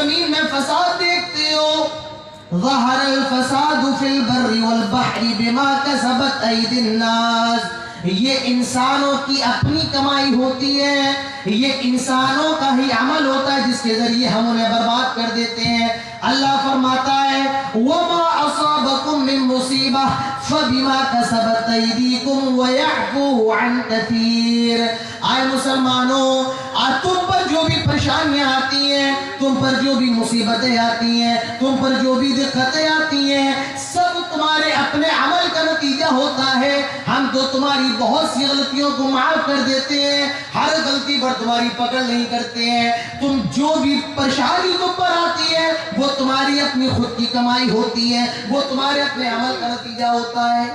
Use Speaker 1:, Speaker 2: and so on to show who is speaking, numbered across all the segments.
Speaker 1: زمین میں فساد دیکھتے ہو. ظہر الفساد فی البر والبحر بما کسبت ایدی الناس. یہ انسانوں کی اپنی کمائی ہوتی ہے, یہ انسانوں کا ہی عمل ہوتا ہے جس کے ذریعے ہم انہیں برباد کر دیتے ہیں. اللہ فرماتا ہے وَمَا أَصَابَكُم مِّن مُّصِيبَةٍ فَبِمَا كَسَبَتْ أَيْدِيكُمْ وَيَعْفُو عَن كَثِيرٍ. آئے مسلمانوں, تم پر جو بھی پریشانیاں آتی ہیں, تم پر جو بھی مصیبتیں آتی ہیں, تم پر جو بھی دقتیں آتی ہیں, سب تمہارے اپنے عمل کا نتیجہ ہوتا ہے. ہم تو تمہاری بہت سی غلطیوں کو معاف کر دیتے ہیں, ہر غلطی پر تمہاری پکڑ نہیں کرتے ہیں. تم جو بھی پریشانی تم پر آتی ہے وہ تمہاری اپنی خود کی کمائی ہوتی ہے, وہ تمہارے اپنے عمل کا نتیجہ ہوتا ہے.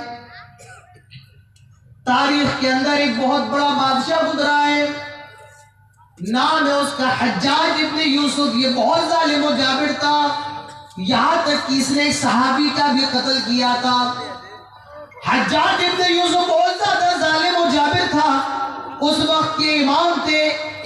Speaker 1: تاریخ کے اندر ایک بہت بڑا بادشاہ گزرا ہے, نام ہے اس کا حجاج ابن یوسف. یہ بہت ظالم و جابر تھا, یہاں تک کہ اس نے ایک صحابی کا بھی قتل کیا تھا. حجاج ابن یوسف بہت زیادہ ظالم و جابر تھا. اس وقت کے امام تھے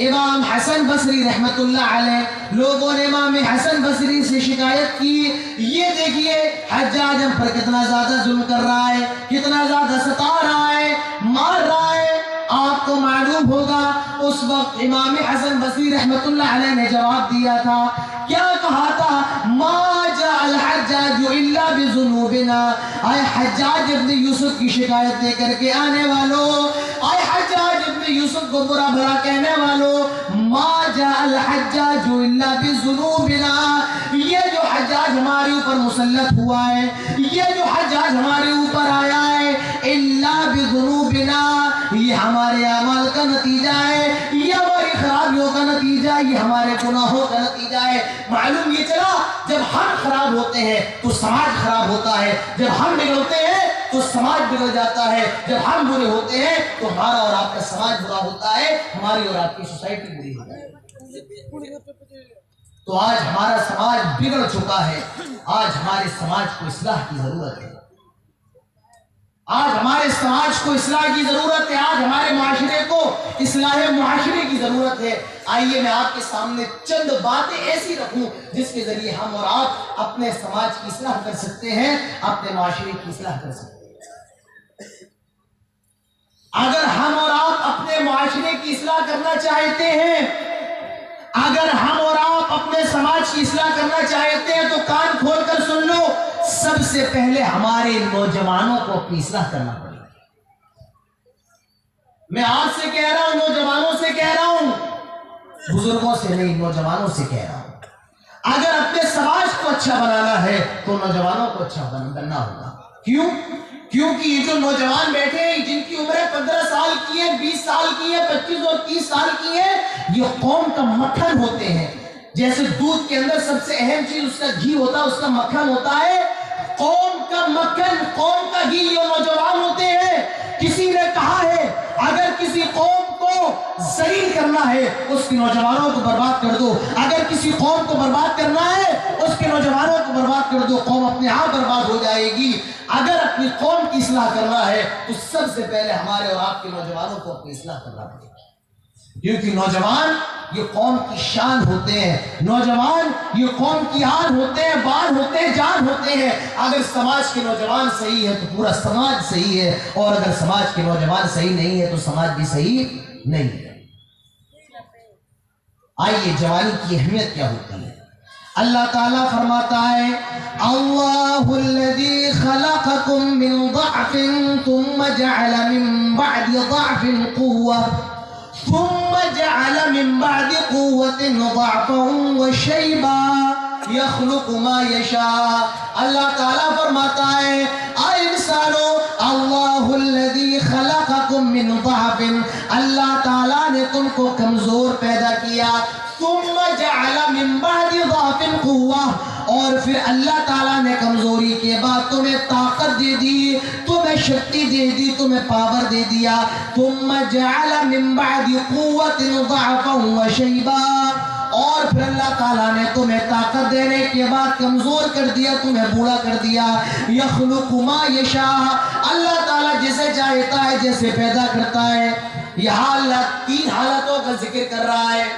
Speaker 1: امام حسن بصری رحمت اللہ علیہ. لوگوں نے امام حسن بصری سے شکایت کی, یہ دیکھیے حجاج ہم پر کتنا زیادہ ظلم کر رہا ہے, کتنا زیادہ ستا رہا ہے, مار رہا ہے. آپ کو معلوم ہوگا اس وقت امام حسن بصری رحمت اللہ علیہ نے جواب دیا تھا. کیا کہا تھا؟ ما جاء الحجاج الا بذنوبنا. اے حجاج ابن یوسف کی شکایت دے کر کے آنے والوں, اے حجاج ابن یوسف کو برا بھلا کہنے والوں, ما جاء الحجاج الا بذنوبنا. یہ جو حجاج ہمارے اوپر مسلط ہوا ہے, یہ جو حجاج ہمارے اوپر آیا ہے, الا بذنوبنا, یہ ہمارے اعمال کا نتیجہ ہے, یہ ہماری خرابیوں کا نتیجہ ہے, یہ ہمارے گناہوں کا نتیجہ ہے. معلوم یہ چلا جب ہم خراب ہوتے ہیں تو سماج خراب ہوتا ہے, جب ہم بگڑتے ہیں تو سماج بگڑ جاتا ہے, جب ہم برے ہوتے ہیں تو ہمارا اور آپ کا سماج برا ہوتا ہے, ہماری اور آپ کی سوسائٹی بری ہوتی ہے. تو آج ہمارا سماج بگڑ چکا ہے, آج ہمارے سماج کو اصلاح کی ضرورت ہے, آج ہمارے سماج کو اصلاح کی ضرورت ہے, آج ہمارے معاشرے کو اصلاح معاشرے کی ضرورت ہے. آئیے میں آپ کے سامنے چند باتیں ایسی رکھوں جس کے ذریعے ہم اور آپ اپنے سماج کی اصلاح کر سکتے ہیں, اپنے معاشرے کی اصلاح کر سکتے ہیں. اگر ہم اور آپ اپنے معاشرے کی اصلاح کرنا چاہتے ہیں, اگر ہم اور آپ اپنے سماج کی اصلاح کرنا چاہتے ہیں تو کان کھول کر سن لو, سب سے پہلے ہمارے نوجوانوں کو اپنی اصلاح کرنا پڑے گا. میں آپ سے کہہ رہا ہوں, نوجوانوں سے کہہ رہا ہوں, بزرگوں سے نہیں, نوجوانوں سے کہہ رہا ہوں. اگر اپنے سماج کو اچھا بنانا ہے تو نوجوانوں کو اچھا بننا ہوگا. کیوں؟ کیونکہ یہ جو نوجوان بیٹھے ہیں جن کی عمریں 15 سال کی ہے, 20 سال کی ہے, 25 اور 30 سال کی ہے, یہ قوم کا مکھن ہوتے ہیں. جیسے دودھ کے اندر سب سے اہم چیز اس کا گھی ہوتا ہے, اس کا مکھن ہوتا ہے, قوم کا مکھن, قوم کا گھی یہ نوجوان ہوتے ہیں. کسی نے کہا ہے اگر کسی قوم کو ذلیل کرنا ہے اس کے نوجوانوں کو برباد کر دو, اگر کسی قوم کو برباد کرنا ہے اس کے نوجوانوں کو برباد کر دو, قوم اپنے آپ برباد ہو جائے گی. اگر اپنی قوم کی اصلاح کرنا ہے تو سب سے پہلے ہمارے اور آپ کے نوجوانوں کو اپنی اصلاح کرنا پڑے گا, کیونکہ نوجوان یہ قوم کی شان ہوتے ہیں, نوجوان یہ قوم کی آن ہوتے ہیں, بان ہوتے ہیں, جان ہوتے ہیں. اگر سماج کے نوجوان صحیح ہے تو پورا سماج صحیح ہے, اور اگر سماج کے نوجوان صحیح نہیں ہے تو سماج بھی صحیح نہیں ہے. آئیے جوانی کی اہمیت کیا ہوتی ہے. اللہ تعالیٰ فرماتا ہے اللہ الذی خلقکم من ضعف ثم جعل من بعد ضعف قوة ثم جعل من بعد قوة ضعفا وشيبا يخلق ما يشاء. اللہ تعالیٰ فرماتا ہے اے انسانوں, اللہ الذی خلقکم من ضعف, اللہ تعالیٰ نے تم کو کمزور پیدا کیا, ثم جعل من بعد ضعف قوة, اور پھر اللہ تعالیٰ نے کمزوری کے بعد تمہیں طاقت دے دی, تمہیں شکتی دے دی, تمہیں پاور دے دیا. ثم جعل من بعد قوة ضعفا وشيبا, اور پھر اللہ تعالیٰ نے تمہیں طاقت دینے کے بعد کمزور کر دیا, تمہیں بوڑھا کر دیا. یخلق ما یشاء, اللہ تعالیٰ جسے چاہتا ہے جیسے پیدا کرتا ہے. یہاں اللہ 3 حالتوں کا ذکر کر رہا ہے.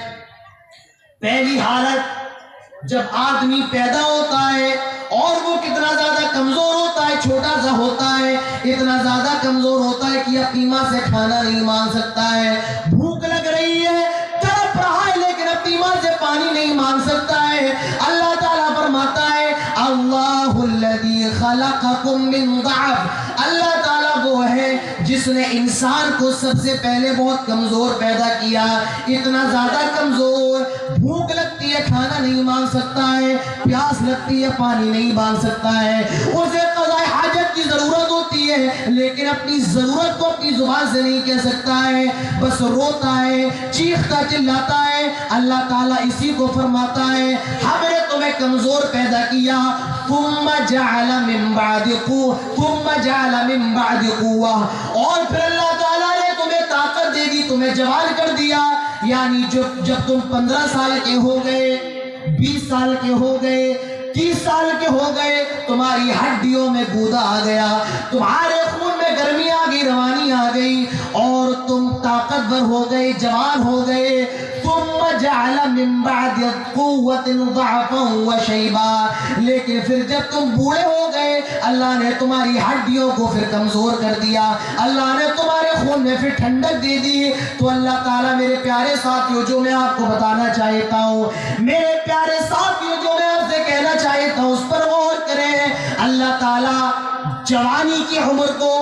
Speaker 1: پہلی حالت جب آدمی پیدا ہوتا ہے اور وہ کتنا زیادہ کمزور ہوتا ہے، چھوٹا سا ہوتا ہے، اتنا زیادہ کمزور ہوتا ہے کہ اپنی ماں سے کھانا نہیں مانگ سکتا ہے، بھوک لگ رہی ہے، تڑپ رہا ہے، لیکن اپنی ماں سے پانی نہیں مانگ سکتا ہے۔ اللہ تعالیٰ فرماتا ہے اللہ الذی خلقکم من ضعف، اللہ تعالیٰ وہ ہے جس نے انسان کو سب سے پہلے بہت کمزور پیدا کیا، اتنا زیادہ کمزور، بھوک لگتی ہے کھانا نہیں مانگ سکتا ہے، پیاس لگتی ہے پانی نہیں مانگ سکتا ہے، اسے قضاء حاجت کی ضرورت ہوتی ہے لیکن اپنی ضرورت کو اپنی زبان سے نہیں کہہ سکتا ہے، بس روتا ہے، چیختا چلاتا ہے۔ اللہ تعالیٰ اسی کو فرماتا ہے ہم نے تمہیں کمزور پیدا کیا، ثم جعل من بعد قوة، اور پھر اللہ تعالیٰ نے تمہیں طاقت دے دی، تمہیں جوان کر دیا، یعنی جب تم 15 سال کے ہو گئے، 20 سال کے ہو گئے، 30 سال کے ہو گئے، تمہاری ہڈیوں میں گودا آ گیا، تمہارے خون میں گرمی آ گئی، روانی آ گئی، اور تم طاقتور ہو گئے، جوان ہو گئے، ثم جعل من بعد قوة ضعفا وشیبا، لیکن پھر جب تم بوڑھے ہو گئے اللہ نے تمہاری ہڈیوں کو پھر کمزور کر دیا، اللہ نے تمہارے خون میں پھر ٹھنڈک دے دی۔ تو اللہ تعالیٰ میرے پیارے ساتھیوں، جو میں آپ کو بتانا چاہتا ہوں، میرے پیارے ساتھیوں، جو میں آپ سے کہنا چاہتا ہوں، اس پر غور کریں۔ اللہ تعالیٰ جوانی کی عمر کو،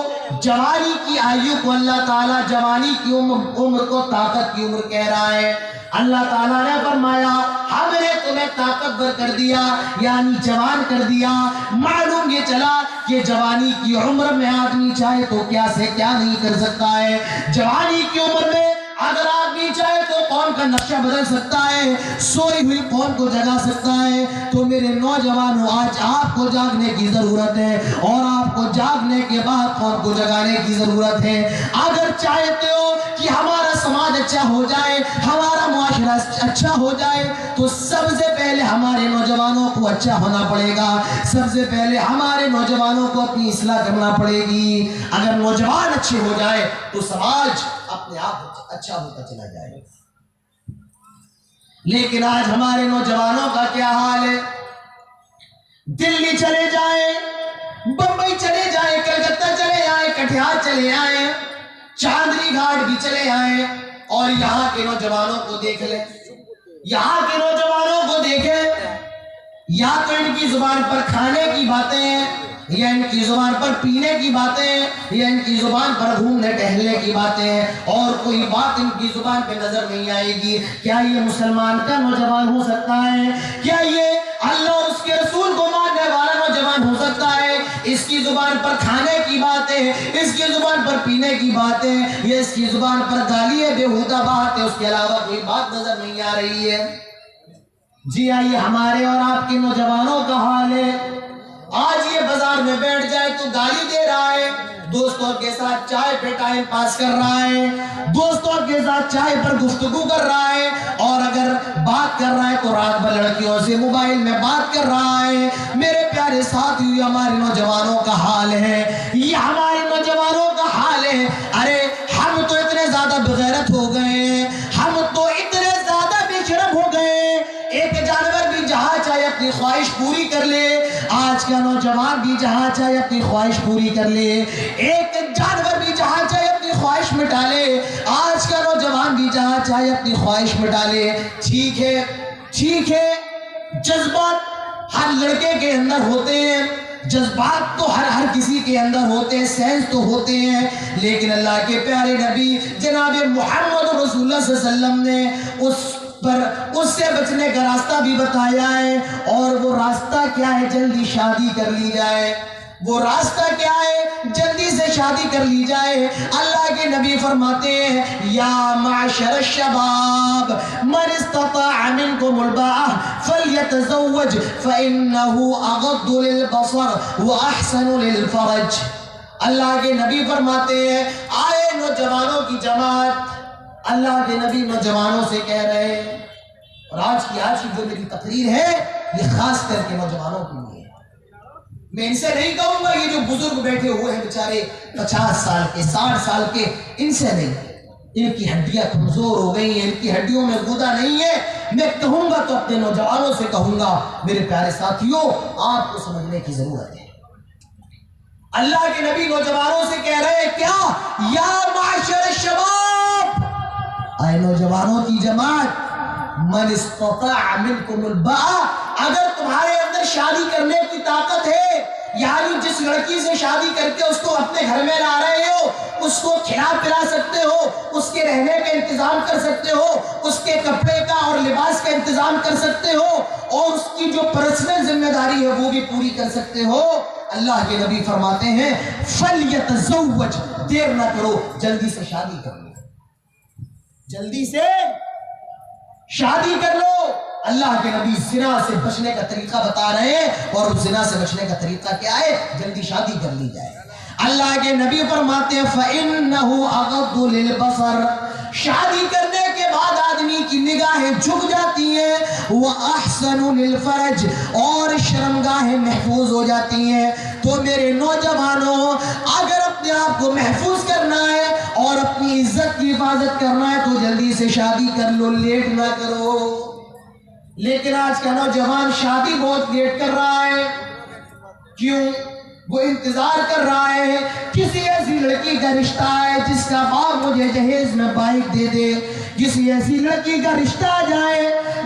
Speaker 1: جوانی کی آیو کو، اللہ تعالیٰ جوانی کی عمر کو طاقت کی عمر کہہ رہا ہے۔ اللہ تعالیٰ نے فرمایا ہم نے تمہیں طاقتور کر دیا، یعنی جوان کر دیا۔ معلوم یہ چلا کہ جوانی کی عمر میں آدمی چاہے تو کیا سے کیا نہیں کر سکتا ہے۔ جوانی کی عمر میں اگر آدمی چاہے تو قوم کا نقشہ بدل سکتا ہے، سوئی ہوئی قوم کو جگا سکتا ہے۔ تو میرے نوجوانوں، آج آپ کو جاگنے کی ضرورت ہے، اور آپ کو جاگنے کے بعد قوم کو جگانے کی ضرورت ہے۔ اگر چاہتے ہو کہ ہمارا سماج اچھا ہو جائے، ہمارا معاشرہ اچھا ہو جائے، تو سب سے پہلے ہمارے نوجوانوں کو اچھا ہونا پڑے گا، سب سے پہلے ہمارے نوجوانوں کو اپنی اصلاح کرنا پڑے گی۔ اگر نوجوان اچھے ہو جائے تو سماج اپنے آپ اچھا ہوتا چلا جائے گا۔ لیکن آج ہمارے نوجوانوں کا کیا حال ہے؟ دلی چلے جائیں، بمبئی چلے جائیں، کلکتہ چلے آئیں، کٹھیار چلے آئیں، چاندنی گھاٹ بھی چلے آئیں، اور یہاں کے نوجوانوں کو دیکھ لیں، یہاں کے نوجوانوں کو دیکھیں، یا تو ان کی زبان پر کھانے کی باتیں ہیں، یا ان کی زبان پر پینے کی باتیں، یا ان کی زبان پر گھومنے ٹہلنے کی باتیں، اور کوئی بات ان کی زبان پہ نظر نہیں آئے گی۔ کیا یہ مسلمان کا نوجوان ہو سکتا ہے؟ کیا یہ اللہ اور اس کے رسول کو ماننے والا نوجوان ہو سکتا ہے؟ اس کی زبان پر کھانے کی باتیں، اس کی زبان پر پینے کی باتیں، یا اس کی زبان پر گالی بیہودہ باتیں، اس کے علاوہ کوئی بات نظر نہیں آ رہی ہے؟ جی آئیے ہمارے اور آپ کے نوجوانوں کا حال ہے۔ آج یہ بازار میں بیٹھ جائے تو گالی دے رہا ہے، دوستوں کے ساتھ چائے پہ ٹائم پاس کر رہا ہے، دوستوں کے ساتھ چائے پر گفتگو کر رہا ہے، اور اگر بات کر رہا ہے تو رات بھر لڑکیوں سے موبائل میں بات کر رہا ہے۔ میرے پیارے ساتھی، ہمارے نوجوانوں کا حال ہے، یہ ہمارے نوجوانوں کا حال ہے۔ ارے ہم تو اتنے زیادہ بغیرت ہو گئے، ہم تو اتنے زیادہ بے شرم ہو گئے، ایک جانور بھی جہاں چاہے اپنی خواہش پوری کر لے، آج کا نوجوان بھی جہاں چاہے اپنی خواہش پوری کر لے، ایک جانور بھی جہاں چاہے اپنی خواہش مٹا لے، آج کا نوجوان بھی جہاں چاہے اپنی خواہش مٹا لے۔ ٹھیک ہے، ٹھیک ہے، جذبات ہر لڑکے کے اندر ہوتے ہیں، جذبات تو ہر کسی کے اندر ہوتے ہیں، سینس تو ہوتے ہیں، لیکن اللہ کے پیارے نبی جناب محمد رسول اللہ صلی اللہ علیہ وسلم نے اس سے بچنے کا راستہ بھی بتایا ہے، اور وہ راستہ کیا ہے؟ جلدی شادی کر لی جائے۔ وہ راستہ کیا ہے؟ جلدی سے شادی کر لی جائے۔ اللہ کے نبی فرماتے ہیں یا معشر الشباب من استطاع منکم الباءة فلیتزوج فإنه اغض للبصر واحسن للفرج۔ اللہ کے نبی فرماتے ہیں، آئے نوجوانوں کی جماعت، اللہ کے نبی نوجوانوں سے کہہ رہے ہیں، اور آج کی جو میری تقریر ہے یہ خاص کر کے نوجوانوں کے لیے ہے۔ میں ان سے نہیں کہوں گا یہ جو بزرگ بیٹھے ہوئے ہیں بیچارے 50 سال کے 60 سال کے، ان سے نہیں، ان کی ہڈیاں کمزور ہو گئی ہیں، ان کی ہڈیوں میں گودا نہیں ہے۔ میں کہوں گا تو اپنے نوجوانوں سے کہوں گا، میرے پیارے ساتھیوں آپ کو سمجھنے کی ضرورت ہے۔ اللہ کے نبی نوجوانوں سے کہہ رہے ہیں کیا؟ یا معاشر الشباب، اے نوجوانوں کی جماعت، من استطاع منکم الباء، اگر تمہارے اندر شادی کرنے کی طاقت ہے، یعنی جس لڑکی سے شادی کر کے اس کو اپنے گھر میں لا رہے ہو، اس کو کھلا پلا سکتے ہو، اس کے رہنے کا انتظام کر سکتے ہو، اس کے کپڑے کا اور لباس کا انتظام کر سکتے ہو، اور اس کی جو پرسنل ذمہ داری ہے وہ بھی پوری کر سکتے ہو، اللہ کے نبی فرماتے ہیں فَلْيَتَزَوَّجْ، دیر نہ کرو، جلدی سے شادی کر لو، جلدی سے شادی کر لو۔ اللہ کے نبی زنا سے بچنے کا طریقہ بتا رہے ہیں، اور اس زنا سے بچنے کا طریقہ کیا ہے؟ جلدی شادی کر لی جائے۔ اللہ کے نبی فرماتے ہیں فَإِنَّهُ أَغَضُّ لِلْبَصَرِ، شادی کرنے کے بعد آدمی کی نگاہیں جھک جاتی ہیں، وَأَحْسَنُ لِلْفَرَجِ، اور شرمگاہیں محفوظ ہو جاتی ہیں۔ تو میرے نوجوانوں، اگر اپنے آپ کو محفوظ کرنا ہے اور اپنی عزت کی حفاظت کرنا ہے تو جلدی سے شادی کر لو، لیٹ نہ کرو۔ لیکن آج کا نوجوان شادی بہت لیٹ کر رہا ہے، کیوں؟ وہ انتظار کر رہا ہے کسی ایسی لڑکی کا رشتہ ہے جس کا باپ مجھے جہیز میں بائک دے دے، کسی ایسی لڑکی کا رشتہ آ جائے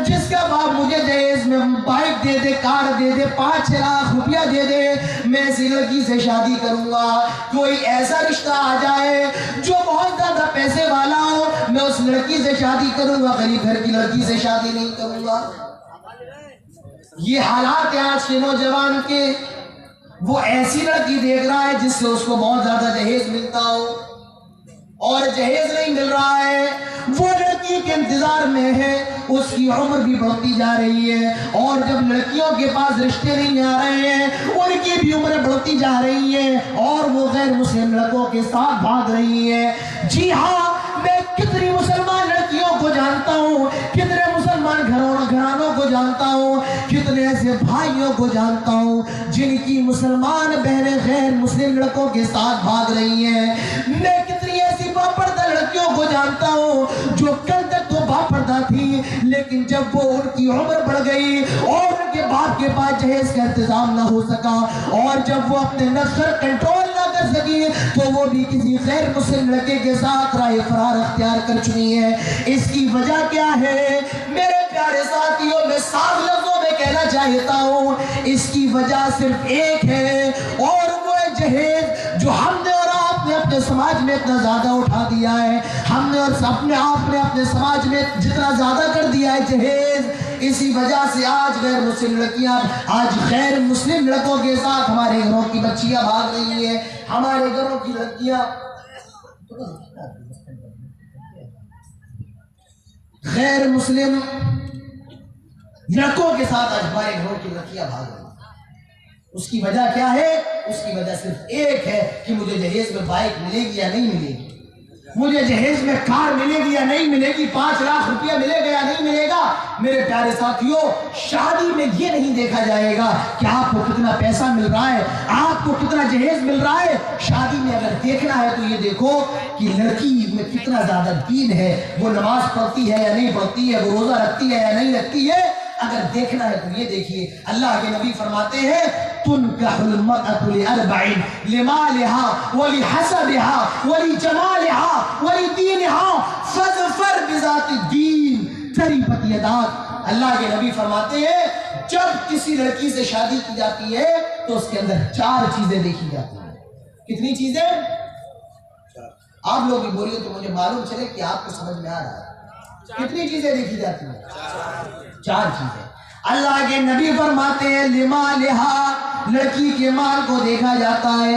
Speaker 1: جس کا باپ مجھے جہیز میں بائک دے دے، کار دے دے، 5-6 لاکھ روپیہ دے دے، میں ایسی لڑکی سے شادی کروں گا۔ کوئی ایسا رشتہ آ جائے جو بہت زیادہ پیسے والا ہو، میں اس لڑکی سے شادی کروں گا، غریب گھر کی لڑکی سے شادی نہیں کروں گا۔ یہ حالات ہیں آج کے نوجوان کے۔ وہ ایسی لڑکی دیکھ رہا ہے جس سے اس کو بہت زیادہ جہیز ملتا ہو، اور جہیز نہیں مل رہا ہے، وہ لڑکی کے انتظار میں ہے، اس کی عمر بھی بڑھتی جا رہی ہے، اور جب لڑکیوں کے پاس رشتے نہیں آ رہے ہیں ان کی بھی عمریں بڑھتی جا رہی ہیں، اور وہ غیر مسلم لڑکوں کے ساتھ بھاگ رہی ہیں۔ جی ہاں، میں کتنی مسلمان لڑکیوں کو جانتا ہوں، کتنے مسلمان گھرانوں کو جانتا ہوں، کتنے ایسے بھائیوں کو جانتا ہوں جن کی مسلمان بہنیں غیر مسلم لڑکوں کے ساتھ بھاگ رہی ہیں۔ میں کتنی ایسی باپردہ لڑکیوں کو جانتا ہوں جو کل تک تو باپردہ تھی، لیکن جب وہ ان کی عمر بڑھ گئی اور ان کے باپ کے پاس جہیز کا انتظام نہ ہو سکا، اور جب وہ اپنے نفس پر کنٹرول نہ کر سکی تو وہ بھی کسی غیر مسلم لڑکے کے ساتھ راہ فرار اختیار کر چکی ہے۔ اس کی وجہ کیا ہے میرے پیارے ساتھیوں؟ میں صاف لفظوں میں کہنا چاہتا ہوں، اس کی وجہ صرف ایک ہے، اور وہ ہے جہیز، جو ہم نے اور آپ نے اپنے سماج میں اتنا زیادہ اٹھا دیا ہے، ہم نے اور اپنے آپ نے اپنے سماج میں جتنا زیادہ کر دیا ہے جہیز، اسی وجہ سے آج غیر مسلم لڑکیاں آج غیر مسلم لڑکوں کے ساتھ ہمارے گھروں کی بچیاں بھاگ رہی ہیں، ہمارے گھروں کی لڑکیاں غیر مسلم لڑکوں کے ساتھ آج ہمارے گھروں کی لڑکیاں بھاگ رہی ہیں۔ اس کی وجہ کیا ہے؟ اس کی وجہ صرف ایک ہے کہ مجھے جہیز میں بائک ملے گی یا نہیں ملے گی، مجھے جہیز میں کار ملے گی یا نہیں ملے گی، 5 لاکھ روپیہ ملے گا یا نہیں ملے گا۔ میرے پیارے ساتھیوں، شادی میں یہ نہیں دیکھا جائے گا کہ آپ کو کتنا پیسہ مل رہا ہے، آپ کو کتنا جہیز مل رہا ہے۔ شادی میں اگر دیکھنا ہے تو یہ دیکھو کہ لڑکی میں کتنا زیادہ دین ہے، وہ نماز پڑھتی ہے یا نہیں پڑھتی ہے، وہ روزہ رکھتی ہے یا نہیں رکھتی ہے۔ اگر دیکھنا ہے تو یہ دیکھیے، اللہ کے نبی فرماتے ہیں تنکح المرأة لأربع لمالها ولحسبها ولجمالها ولدينها فاظفر بذات الدين تربت يداك۔ اللہ کے نبی فرماتے ہیں جب کسی لڑکی سے شادی کی جاتی ہے تو اس کے اندر 4 چیزیں دیکھی جاتی ہیں۔ کتنی چیزیں؟ آپ لوگ بھی بولیے تو مجھے معلوم چلے کہ آپ کو سمجھ میں آ رہا ہے۔ کتنی چیزیں دیکھی جاتی ہیں؟ 4 چیزیں۔ اللہ کے نبی فرماتے ہیں لمالها، لڑکی کے مال کو دیکھا جاتا ہے،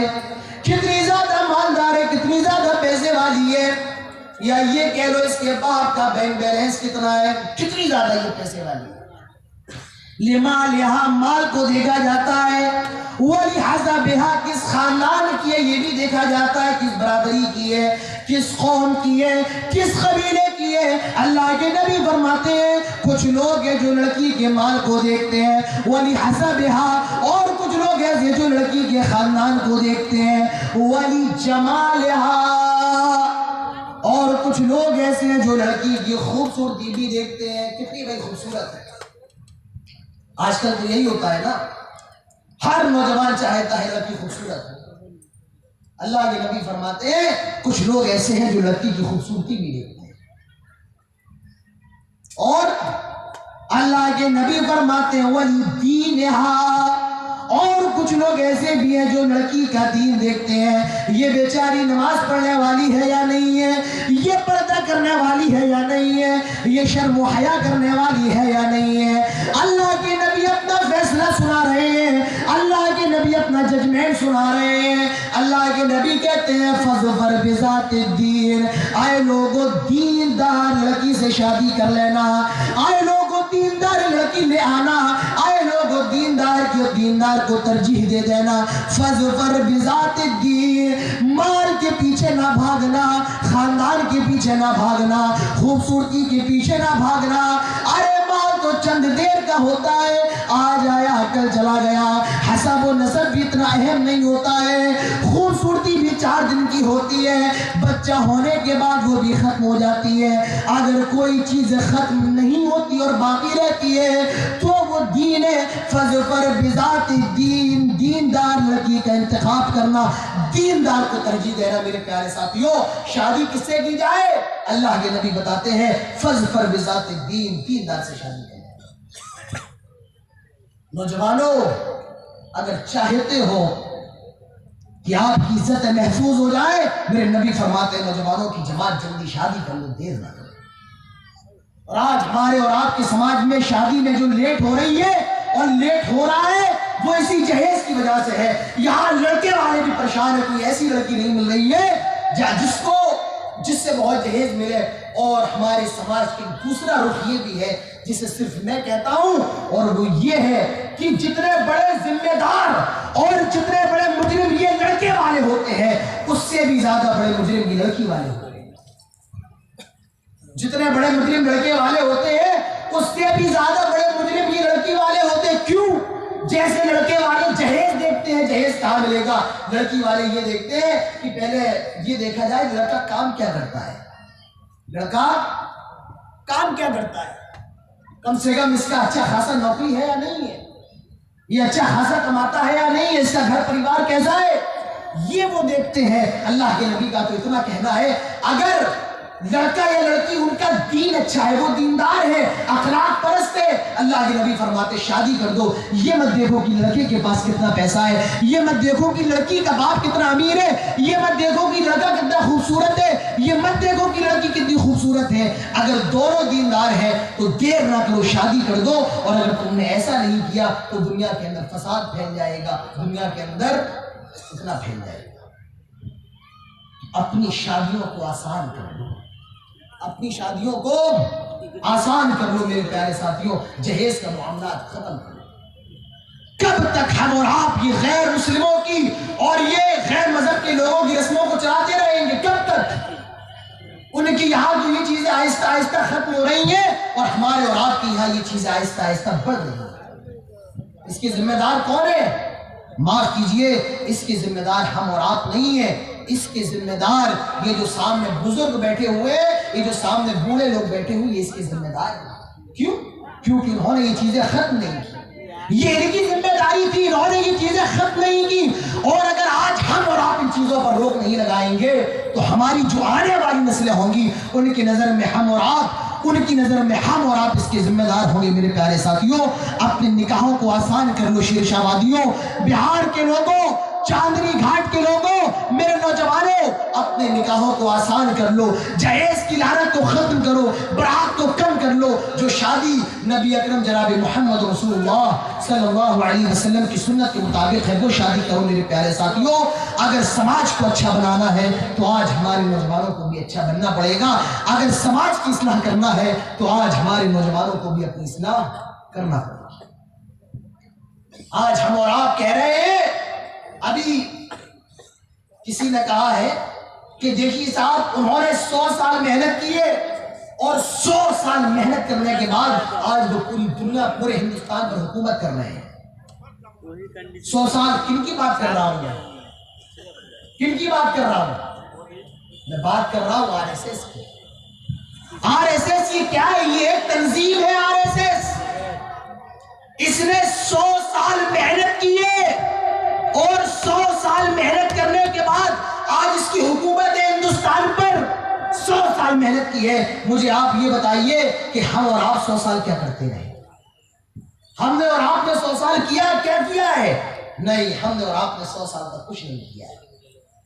Speaker 1: کتنی زیادہ مالدار ہے، کتنی زیادہ پیسے والی ہے، یا یہ کہہ لو اس کے باپ کا بینک بیلنس کتنا ہے، کتنی زیادہ یہ پیسے والی ہے۔ لمالها، مال کو دیکھا جاتا ہے، ولحسبها، کس خاندان کی ہے یہ بھی دیکھا جاتا ہے، کس برادری کی ہے، کس قوم کی ہے، کس قبیلے کی ہے۔ اللہ کے نبی فرماتے ہیں کچھ لوگ ہیں جو لڑکی کے مال کو دیکھتے ہیں، ولحسبها، اور کچھ لوگ ایسے جو لڑکی کے خاندان کو دیکھتے ہیں، ولجمالها، اور کچھ لوگ ایسے ہیں جو لڑکی کی خوبصورتی بھی دیکھتے ہیں، کتنی بھائی خوبصورت ہے۔ آج کل تو یہی ہوتا ہے نا، ہر نوجوان چاہتا ہے لڑکی خوبصورت ہو۔ اللہ کے نبی فرماتے ہیں کچھ لوگ ایسے ہیں جو لڑکی کی خوبصورتی بھی دیکھتے ہیں، اور اللہ کے نبی فرماتے ہیں وَلِدِينِهَا، اور کچھ لوگ ایسے بھی ہیں جو لڑکی کا دین دیکھتے ہیں، یہ بیچاری نماز پڑھنے والی ہے یا نہیں ہے، یہ پردہ کرنے والی ہے یا نہیں ہے، یہ شرم و حیا کرنے والی ہے یا نہیں ہے۔ اللہ کے نبی اپنا فیصلہ سنا رہے ہیں، اللہ کے نبی اپنا ججمنٹ سنا رہے ہیں۔ اللہ کے نبی کہتے ہیں فَظْفَرْ بِذَاتِ الدِّينِ، آئے لوگوں دیندار لڑکی سے شادی کر لینا، آئے لوگوں دیندار لڑکی لے آنا، آئے لوگوں دیندار کو ترجیح دے دینا۔ فَظْفَرْ بِذَاتِ الدِّينِ، مال کے پیچھے نہ بھاگنا، خاندان کے پیچھے نہ بھاگنا، خوبصورتی کے پیچھے نہ بھاگنا۔ ارے مال تو چند دیر کا ہوتا ہے، آج آیا کل چلا گیا، حسب و نسب بھی اتنا اہم نہیں ہوتا ہے، خوبصورتی بھی 4 دن کی ہوتی ہے، بچہ ہونے کے بعد وہ بھی ختم ہو جاتی ہے۔ اگر کوئی چیز ختم نہیں ہوتی اور باقی رہتی ہے تو وہ دین ہے۔ فَظْفَرْ بِذَاتِ الدِّينِ، دیندار لڑکی کا انتخاب کرنا، دیندار کو ترجیح دینا۔ میرے پیارے ساتھیوں، شادی کس سے کی جائے؟ اللہ کے نبی بتاتے ہیں فَظْفَرْ بِذَاتِ الدِّينِ، دیندار سے شادی کریں۔ نوجوانوں، اگر چاہتے ہو کہ آپ کی عزت محفوظ ہو جائے، میرے نبی فرماتے ہیں نوجوانوں کی جماعت جلدی شادی کر لو، دیر نہ کرو۔ اور آج ہمارے اور آپ کے سماج میں شادی میں جو لیٹ ہو رہی ہے اور لیٹ ہو رہا ہے وہ اسی جہیز کی وجہ سے ہے۔ یہاں لڑکے والے بھی پریشان ہیں، کوئی ایسی لڑکی نہیں مل رہی ہے جس سے بہت جہیز ملے۔ اور ہمارے سماج کی دوسرا رخ یہ بھی ہے جسے صرف میں کہتا ہوں، اور وہ یہ ہے کہ جتنے بڑے ذمہ دار اور جتنے بڑے مجرم یہ لڑکے والے ہوتے ہیں، اس سے بھی زیادہ بڑے مجرم یہ لڑکی والے ہوتے ہیں۔ جتنے بڑے مجرم لڑکے والے ہوتے ہیں اس سے بھی زیادہ بڑے مجرم یہ لڑکی والے ہوتے ہیں۔ کیوں؟ جیسے لڑکے والے جہیز دیکھتے ہیں، جہیز کہاں ملے گا، لڑکی والے یہ دیکھتے ہیں کہ پہلے یہ دیکھا جائے لڑکا کام کیا کرتا ہے، لڑکا کام کیا کرتا ہے، کم سے کم اس کا اچھا خاصا نوکری ہے یا نہیں ہے، یہ اچھا خاصا کماتا ہے یا نہیں ہے، اس کا گھر پریوار کیسا ہے، یہ وہ دیکھتے ہیں۔ اللہ کے نبی کا تو اتنا کہنا ہے اگر لڑکا یا لڑکی ان کا دین اچھا ہے، وہ دیندار ہے، اخلاق پرست ہے، اللہ کے نبی فرماتے شادی کر دو۔ یہ مت دیکھو کہ لڑکے کے پاس کتنا پیسہ ہے، یہ مت دیکھو کہ لڑکی کا باپ کتنا امیر ہے، یہ مت دیکھو کہ لڑکا کتنا خوبصورت ہے، یہ مت دیکھو کہ لڑکی کتنی خوبصورت ہے۔ اگر دونوں دیندار ہیں تو دیر نہ کرو، شادی کر دو۔ اور اگر تم نے ایسا نہیں کیا تو دنیا کے اندر فساد پھیل جائے گا، دنیا کے اندر اتنا پھیل جائے گا۔ اپنی شادیوں کو آسان کر لو، اپنی شادیوں کو آسان کر لو میرے پیارے ساتھیوں، جہیز کا معاملات ختم کر لو۔ کب تک ہم اور آپ یہ غیر مسلموں کی اور یہ غیر مذہب کے لوگوں کی رسموں کو چلاتے رہیں گے؟ کب تک؟ ان کی یہاں کی یہ چیزیں آہستہ آہستہ ختم ہو رہی ہیں اور ہمارے اور آپ کی یہاں یہ چیزیں آہستہ آہستہ بڑھ رہی ہیں۔ اس کے ذمہ دار کون ہے؟ معاف کیجئے، اس کے ذمہ دار ہم اور آپ نہیں ہیں، اس کے ذمہ دار یہ جو سامنے بزرگ بیٹھے ہوئے، یہ جو سامنے بوڑھے لوگ بیٹھے ہوئے، اس کے ذمہ دار ہیں۔ کیوں؟ کیونکہ انہوں نے یہ چیزیں ختم نہیں کی، یہ ان کی ذمہ داری تھی، انہوں نے یہ چیزیں ختم نہیں کی۔ اور اگر آج ہم اور آپ ان چیزوں پر روک نہیں لگائیں گے تو ہماری جو آنے والی نسلیں ہوں گی ان کی نظر میں ہم اور آپ اس کے ذمہ دار ہوں گے۔ میرے پیارے ساتھیوں، اپنے نکاحوں کو آسان کر لو۔ شیر شاہ وادیوں، بہار کے لوگوں، چاندنی گھاٹ کے لوگوں، میرے نوجوانوں، اپنے نکاحوں کو آسان کر لو، جہیز کی لعنت کو ختم کرو، برات کو کم کر لو۔ جو شادی نبی اکرم جناب محمد رسول اللہ صلی اللہ علیہ وسلم کی سنت کے مطابق ہے وہ شادی کرو۔ میرے پیارے ساتھیوں، اگر سماج کو اچھا بنانا ہے تو آج ہمارے نوجوانوں کو بھی اچھا بننا پڑے گا، اگر سماج کی اصلاح کرنا ہے تو آج ہمارے نوجوانوں کو بھی اپنی اصلاح کرنا پڑے گا۔ آج ہم اور آپ کہہ رہے ہیں، ابھی کسی نے کہا ہے کہ دیکھیے صاحب انہوں نے 100 سال محنت کی ہے اور 100 سال محنت کرنے کے بعد آج وہ پوری دنیا، پورے ہندوستان پر حکومت کر رہے ہیں۔ 100 سال کن کی بات کر رہا ہوں میں؟ کن کی بات کر رہا ہوں؟ میں بات کر رہا ہوں آر ایس ایس کی. آر ایس ایس یہ کیا ہے؟ یہ ایک تنظیم ہے. آر ایس ایس اس نے 100 سال محنت کی ہے اور 100 سال محنت کرنے کے بعد آج اس کی حکومت ہے ہندوستان پر. 100 سال محنت کی ہے. مجھے آپ یہ بتائیے کہ ہم اور آپ 100 سال کیا کرتے رہے؟ ہم نے اور آپ نے 100 سال کیا ہے؟ نہیں، ہم نے اور آپ نے 100 سال تک کچھ نہیں کیا ہے.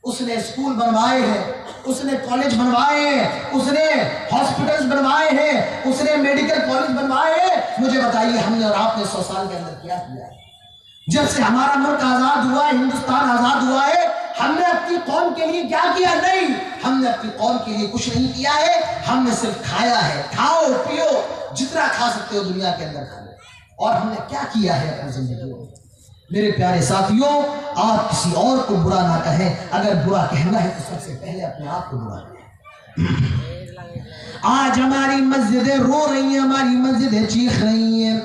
Speaker 1: اس نے اسکول بنوائے ہیں، اس نے کالج بنوائے ہیں، اس نے ہاسپٹلز بنوائے ہیں، اس نے میڈیکل کالج بنوائے ہیں. مجھے بتائیے ہم نے اور آپ نے 100 سال کے اندر کیا ہے؟ جب سے ہمارا ملک آزاد ہوا ہے، ہندوستان آزاد ہوا ہے، ہم نے اپنی قوم کے لیے کیا کیا؟ نہیں، ہم نے اپنی قوم کے لیے کچھ نہیں کیا ہے. ہم نے صرف کھایا ہے. کھاؤ پیو، جتنا کھا سکتے ہو دنیا کے اندر کھا لو. اور ہم نے کیا کیا ہے اپنی زندگی میں؟ میرے پیارے ساتھیوں، آپ کسی اور کو برا نہ کہیں. اگر برا کہنا ہے تو سب سے پہلے اپنے آپ کو برا کہیں. آج ہماری مسجدیں رو رہی ہیں، ہماری مسجدیں چیخ رہی ہیں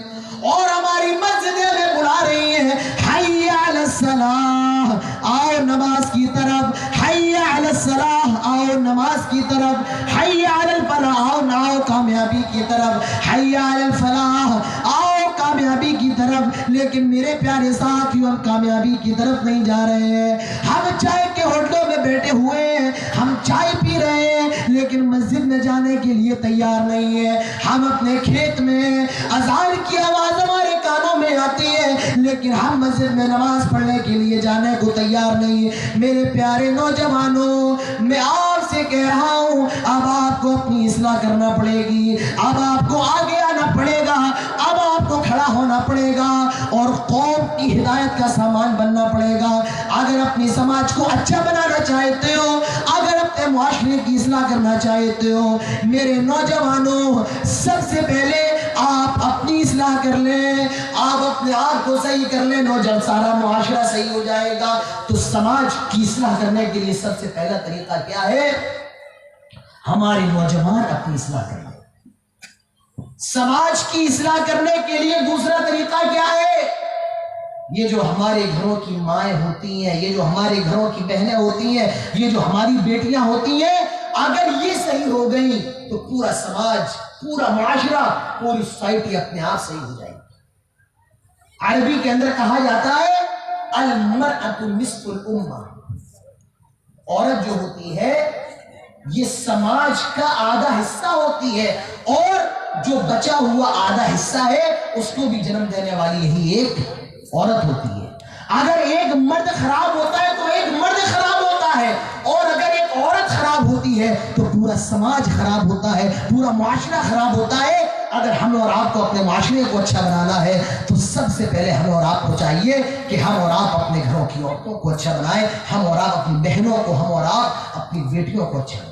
Speaker 1: اور ہماری مسجدیں ہمیں بلا رہی ہیں، حی علی الصلاۃ، آؤ نماز کی طرف. حی علی الصلاۃ، آؤ نماز کی طرف. حی علی الفلاح، آؤ کامیابی کی طرف. حی علی الفلاح، آؤ کامیابی کی طرف. لیکن میرے پیارے ساتھیوں، ہم کامیابی کی طرف نہیں جا رہے ہیں. ہم چائے کے ہوٹلوں میں بیٹھے ہوئے ہیں، ہم چائے پی رہے ہیں، لیکن مسجد میں جانے کے لیے تیار نہیں ہے. ہم اپنے کھیت میں، اذان کی آواز ہمارے کانوں میں آتی ہے، لیکن ہم مسجد میں نماز پڑھنے کے لیے جانے کو تیار نہیں ہے. میرے پیارے نوجوانوں، میں آپ سے کہہ رہا ہوں، اب آپ کو اپنی اصلاح کرنا پڑے گی. اب آپ کو آگے آنا پڑے گا. اب آپ کو کھڑا ہونا پڑے گا اور قوم کی ہدایت کا سامان بننا پڑے گا. اگر اپنی سماج کو اچھا بنانا چاہتے ہو، اگر اپنے معاشرے کی اصلاح کرنا چاہتے ہو، میرے نوجوانوں، سب سے پہلے آپ اپنی اصلاح کر لیں. آپ اپنے آپ کو صحیح کر لیں. جب سارا معاشرہ صحیح ہو جائے گا تو سماج کی اصلاح کرنے کے لیے سب سے پہلا طریقہ کیا ہے؟ ہمارے نوجوان اپنی اصلاح کریں. سماج کی اصلاح کرنے کے لیے دوسرا طریقہ کیا ہے؟ یہ جو ہمارے گھروں کی مائیں ہوتی ہیں، یہ جو ہمارے گھروں کی بہنیں ہوتی ہیں، یہ جو ہماری بیٹیاں ہوتی ہیں، اگر یہ صحیح ہو گئی تو پورا سماج، پورا معاشرہ، پوری سوسائٹی اپنے آپ صحیح ہو جائے گی. عربی کے اندر کہا جاتا ہے المرأۃ نصف الامہ. عورت جو ہوتی ہے یہ سماج کا آدھا حصہ ہوتی ہے، اور جو بچا ہوا آدھا حصہ ہے اس کو بھی جنم دینے والی یہی ایک عورت ہوتی ہے. اگر ایک مرد خراب ہوتا ہے تو ایک مرد خراب ہوتا ہے، اور اگر ایک عورت خراب ہوتی ہے تو پورا سماج خراب ہوتا ہے، پورا معاشرہ خراب ہوتا ہے. اگر ہم اور آپ کو اپنے معاشرے کو اچھا بنانا ہے تو سب سے پہلے ہم اور آپ کو چاہیے کہ ہم اور آپ اپنے گھروں کی عورتوں کو اچھا بنائیں. ہم اور آپ اپنی بہنوں کو، ہم اور آپ اپنی بیٹیوں کو اچھا بنائیں.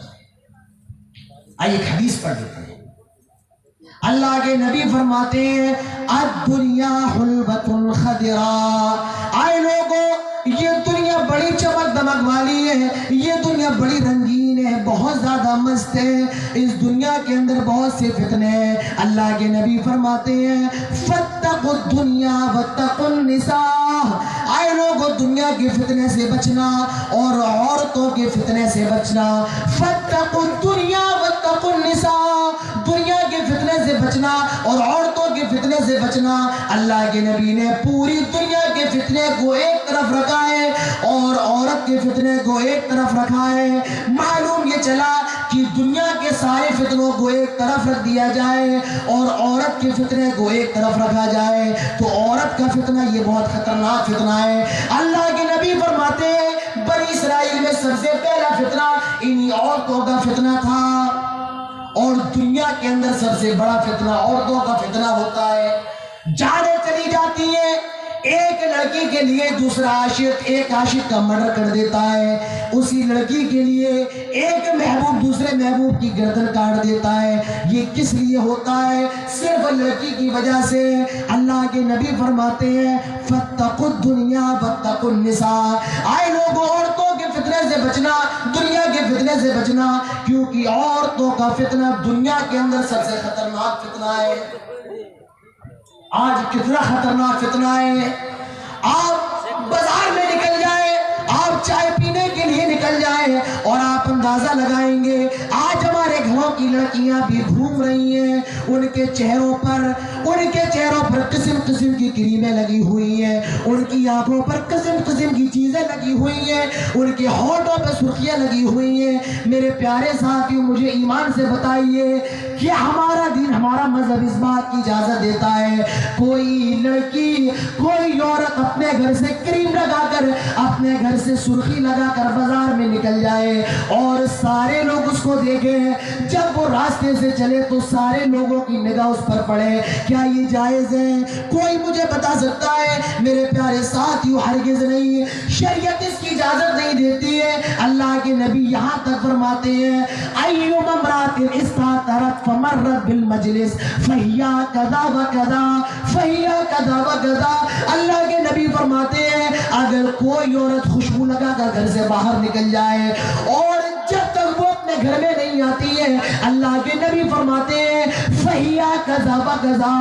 Speaker 1: آئیے ایک حدیث پڑھ لیتے ہیں. اللہ کے نبی فرماتے ہیں الدنیا حلوۃ خضراء. آئے لوگوں، یہ دنیا بڑی چمک دمک والی ہے، یہ دنیا بڑی رنگین ہے، بہت زیادہ مست ہے. اس دنیا کے اندر بہت سے فتنے ہیں. اللہ کے نبی فرماتے ہیں فاتقوا الدنیا واتقوا النساء. آئے لوگوں، دنیا کے فتنے سے بچنا اور عورتوں کے فتنے سے بچنا. فاتقوا الدنیا واتقوا النساء. دنیا کے فتنے سے بچنا اور عورتوں کے فتنے سے بچنا. اللہ کے نبی نے پوری دنیا کے فتنے کو ایک طرف رکھا ہے اور عورت کے فتنے کو ایک طرف رکھا ہے. معلوم یہ چلا کہ دنیا کے سارے فتنوں کو ایک طرف رکھ دیا جائے اور عورت کے فتنے کو ایک طرف رکھا جائے تو عورت کا فتنہ یہ بہت خطرناک فتنہ ہے. اللہ کے نبی فرماتے ہیں بنی اسرائیل میں سب سے پہلا فتنہ انہی عورتوں کا فتنہ تھا، اور دنیا کے اندر سب سے بڑا فتنہ عورتوں کا فتنہ ہوتا ہے. جانیں چلی جاتی ہیں، ایک لڑکی کے لیے دوسرا عاشق ایک عاشق کا مرڈر کر دیتا ہے. اسی لڑکی کے لیے ایک محبوب دوسرے محبوب کی گردن کاٹ دیتا ہے. یہ کس لیے ہوتا ہے؟ صرف لڑکی کی وجہ سے. اللہ کے نبی فرماتے ہیں فاتقوا الدنیا واتقوا النساء. آئے لوگوں، عورتوں کے فتنے سے بچنا، دنیا کے فتنے سے بچنا، کیونکہ عورتوں کا فتنہ دنیا کے اندر سب سے خطرناک فتنہ ہے. آج کتنا خطرناک فتنہ ہے. آپ بازار میں نکل جائیں، آپ چائے پینے کے لیے نکل جائیں اور آپ اندازہ لگائیں گے آج ہمارے گھروں کی لڑکیاں بھی گھوم رہی ہیں، ان کے چہروں پر قسم قسم کی کریمیں لگی ہوئی ہیں، ان کی آنکھوں پر قسم قسم کی چیزیں لگی ہوئی ہیں، ان کے ہونٹوں پہ سرخیاں لگی ہوئی ہیں۔ میرے پیارے ساتھیوں، مجھے ایمان سے بتائیے کہ ہمارا دین، ہمارا مذہب اس بات کی اجازت دیتا ہے کوئی لڑکی، کوئی عورت اپنے گھر سے کریم لگا کر، اپنے گھر سے سرخی لگا کر بازار میں نکل جائے اور سارے لوگ اس کو دیکھیں، جب وہ راستے سے چلے تو سارے لوگوں کی نگاہ اس پر پڑے، کیا یہ جائز ہے؟ کوئی مجھے بتا سکتا ہے؟ میرے پیارے ساتھیوں، ہرگز نہیں، شریعت اس کی اجازت نہیں دیتی ہے۔ اللہ کے نبی یہاں تک فرماتے ہیں ایوم امرات استاترت فمرت بالمجلس فہیا کذا و کذا فہیا کذا و کذا۔ اللہ کے نبی فرماتے ہیں اگر کوئی عورت خوشبو لگا کر گھر سے باہر نکل جائے اور جب تک وہ اپنے گھر میں نہیں آتی ہے، اللہ کے نبی فرماتے ہیں فہیا کذا و کذا،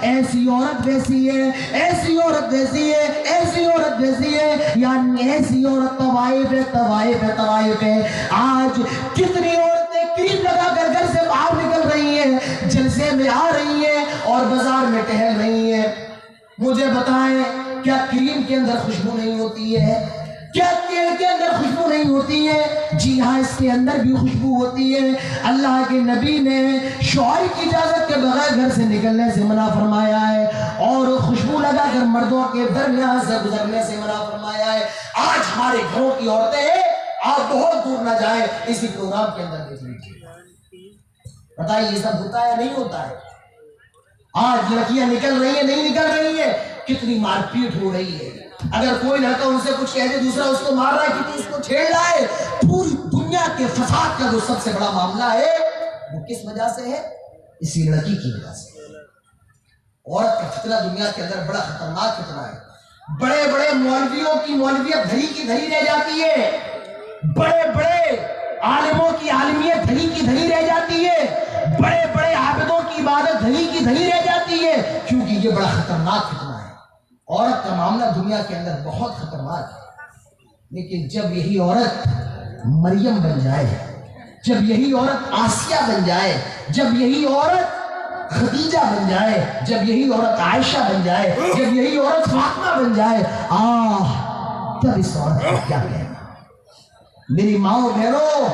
Speaker 1: ایسی عورت ویسی ہے، ایسی عورت ویسی ہے، ایسی عورت ویسی ہے، یعنی ایسی عورت طوائف ہے، طوائف ہے، طوائف ہے۔ آج کتنی عورتیں کریم لگا کر گھر سے باہر نکل رہی ہیں، جلسے میں آ رہی ہیں اور بازار میں ٹہل رہی ہیں۔ مجھے بتائیں کیا کریم کے اندر خوشبو نہیں ہوتی ہے؟ کیا تیل کے اندر خوشبو نہیں ہوتی ہے؟ جی ہاں، اس کے اندر بھی خوشبو ہوتی ہے۔ اللہ کے نبی نے شوہر کی اجازت کے بغیر گھر سے نکلنے سے منع فرمایا ہے اور خوشبو لگا کر مردوں کے درمیان سے گزرنے سے منع فرمایا ہے۔ آج ہمارے گھروں کی عورتیں، آپ بہت دور نہ جائیں، اسی پروگرام کے اندر دیکھ لیجیے، بتائیے یہ سب ہوتا ہے یا نہیں ہوتا ہے؟ آج لڑکیاں نکل رہی ہیں، نہیں نکل رہی ہیں، کتنی مار پیٹ ہو رہی ہے۔ اگر کوئی لڑکا ان سے کچھ کہہ دے دوسرا اس کو مار رہا ہے، کتنی اس کو چھیڑ رہا ہے۔ پوری دنیا کے فساد کا جو سب سے بڑا معاملہ ہے وہ کس وجہ سے ہے؟ اسی لڑکی کی وجہ سے۔ عورت کا فتنہ دنیا کے اندر بڑا خطرناک فتنہ ہے۔ بڑے بڑے مولویوں کی مولویت دھری کی دھری رہ جاتی ہے، بڑے بڑے عالموں کی عالمیت دھری کی دھری رہ جاتی ہے، بڑے بڑے عابدوں کی عبادت دھری کی دھری رہ جاتی ہے، کیونکہ یہ بڑا خطرناک فتنہ ہے۔ عورت کا معاملہ دنیا کے اندر بہت خطرناک ہے، لیکن جب یہی عورت مریم بن جائے، جب یہی عورت آسیہ بن جائے، جب یہی عورت خدیجہ بن جائے، جب یہی عورت عائشہ بن جائے، جب یہی عورت فاطمہ بن جائے، تب اس عورت کو کیا کہنا؟ میری ماں بہنوں،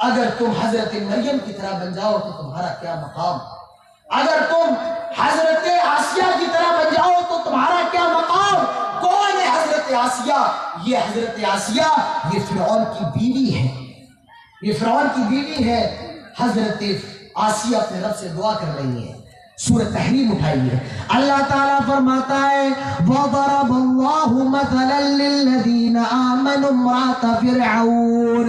Speaker 1: اگر تم حضرت مریم کی طرح بن جاؤ تو تمہارا کیا مقام، اگر تم حضرت آسیہ کی طرح بن جاؤ تو تمہارا کیا مقام۔ کون ہے حضرت آسیہ؟ یہ حضرت آسیہ یہ فرعون کی بیوی ہے، یہ فرعون کی بیوی ہے۔ حضرت آسیہ اپنے رب سے دعا کر رہی ہے، سورہ تحریم اٹھائیے، اللہ تعالیٰ فرماتا ہے وَضَرَبَ اللَّهُ مَثَلًا لِّلَّذِينَ آمَنُوا امْرَأَتَ فِرْعَوْنَ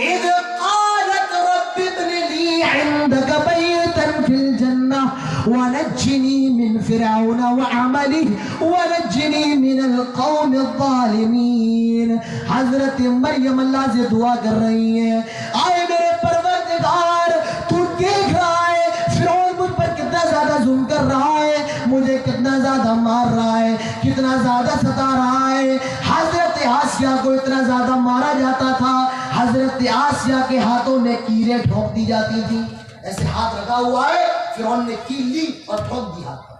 Speaker 1: إِذْ قَالَتْ رَبِّ ابْنِ لِي عِندَكَ بَيْتًا فِي الْجَنَّةِ وَنَجِّنِي مِنْ فِرْعَوْنَ وَعَمَلِهِ وَنَجِّنِي مِنَ الْقَوْمِ الظَّالِمِينَ۔ حضرت مریم اللہ سے دعا کر رہی ہیں، آئے میرے پروردگار، تو دیکھ رہا ہے فرعون مجھ پر کتنا زیادہ ظلم کر رہا ہے، مجھے کتنا زیادہ مار رہا ہے، کتنا زیادہ ستا رہا ہے۔ حضرت آسیہ کو اتنا زیادہ مارا جاتا تھا، حضرت آسیہ کے ہاتھوں میں کیلیں ٹھوک دی جاتی تھی۔ ایسے ہاتھ رکھا ہوا ہے، فرعون نے کیل لی اور ٹھوک دی ہاتھ پر،